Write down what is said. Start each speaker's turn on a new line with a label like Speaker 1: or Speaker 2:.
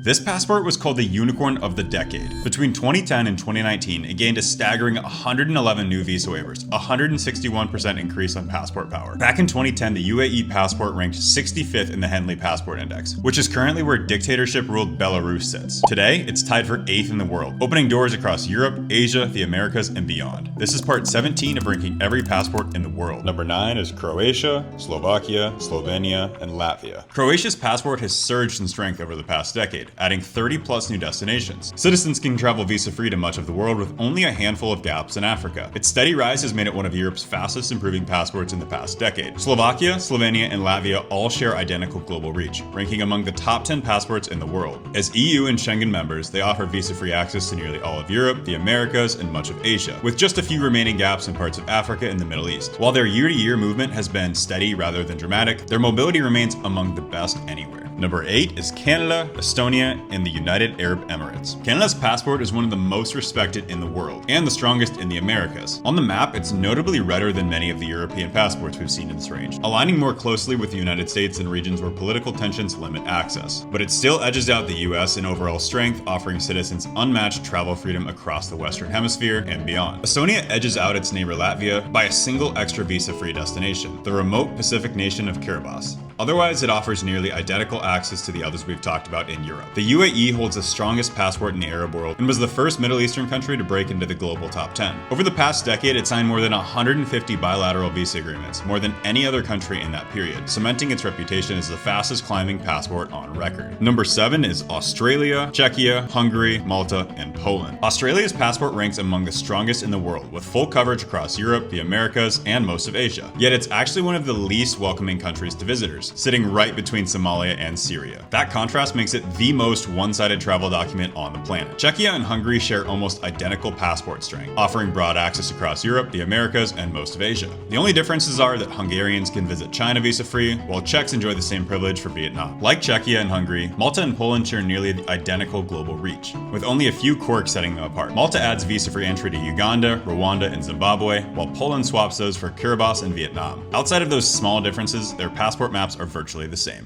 Speaker 1: This passport was called the Unicorn of the Decade. Between 2010 and 2019, it gained a staggering 111 new visa waivers, a 161% increase on passport power. Back in 2010, the UAE passport ranked 65th in the Henley Passport Index, which is currently where dictatorship-ruled Belarus sits. Today, it's tied for 8th in the world, opening doors across Europe, Asia, the Americas, and beyond. This is part 17 of ranking every passport in the world. Number 9 is Croatia, Slovakia, Slovenia, and Latvia. Croatia's passport has surged in strength over the past decade, adding 30+ new destinations. Citizens can travel visa-free to much of the world with only a handful of gaps in Africa. Its steady rise has made it one of Europe's fastest improving passports in the past decade. Slovakia, Slovenia, and Latvia all share identical global reach, ranking among the top 10 passports in the world. As EU and Schengen members, they offer visa-free access to nearly all of Europe, the Americas, and much of Asia, with just a few remaining gaps in parts of Africa and the Middle East. While their year-to-year movement has been steady rather than dramatic, their mobility remains among the best anywhere. Number 8 is Canada, Estonia, and the United Arab Emirates. Canada's passport is one of the most respected in the world, and the strongest in the Americas. On the map, it's notably redder than many of the European passports we've seen in this range, aligning more closely with the United States in regions where political tensions limit access. But it still edges out the US in overall strength, offering citizens unmatched travel freedom across the Western Hemisphere and beyond. Estonia edges out its neighbor Latvia by a single extra visa-free destination, the remote Pacific nation of Kiribati. Otherwise, it offers nearly identical access to the others we've talked about in Europe. The UAE holds the strongest passport in the Arab world and was the first Middle Eastern country to break into the global top 10. Over the past decade, it signed more than 150 bilateral visa agreements, more than any other country in that period, cementing its reputation as the fastest climbing passport on record. Number 7 is Australia, Czechia, Hungary, Malta, and Poland. Australia's passport ranks among the strongest in the world, with full coverage across Europe, the Americas, and most of Asia. Yet it's actually one of the least welcoming countries to visitors, sitting right between Somalia and Syria. That contrast makes it the most one-sided travel document on the planet. Czechia and Hungary share almost identical passport strength, offering broad access across Europe, the Americas, and most of Asia. The only differences are that Hungarians can visit China visa-free, while Czechs enjoy the same privilege for Vietnam. Like Czechia and Hungary, Malta and Poland share nearly the identical global reach, with only a few quirks setting them apart. Malta adds visa-free entry to Uganda, Rwanda, and Zimbabwe, while Poland swaps those for Kiribati and Vietnam. Outside of those small differences, their passport maps are virtually the same.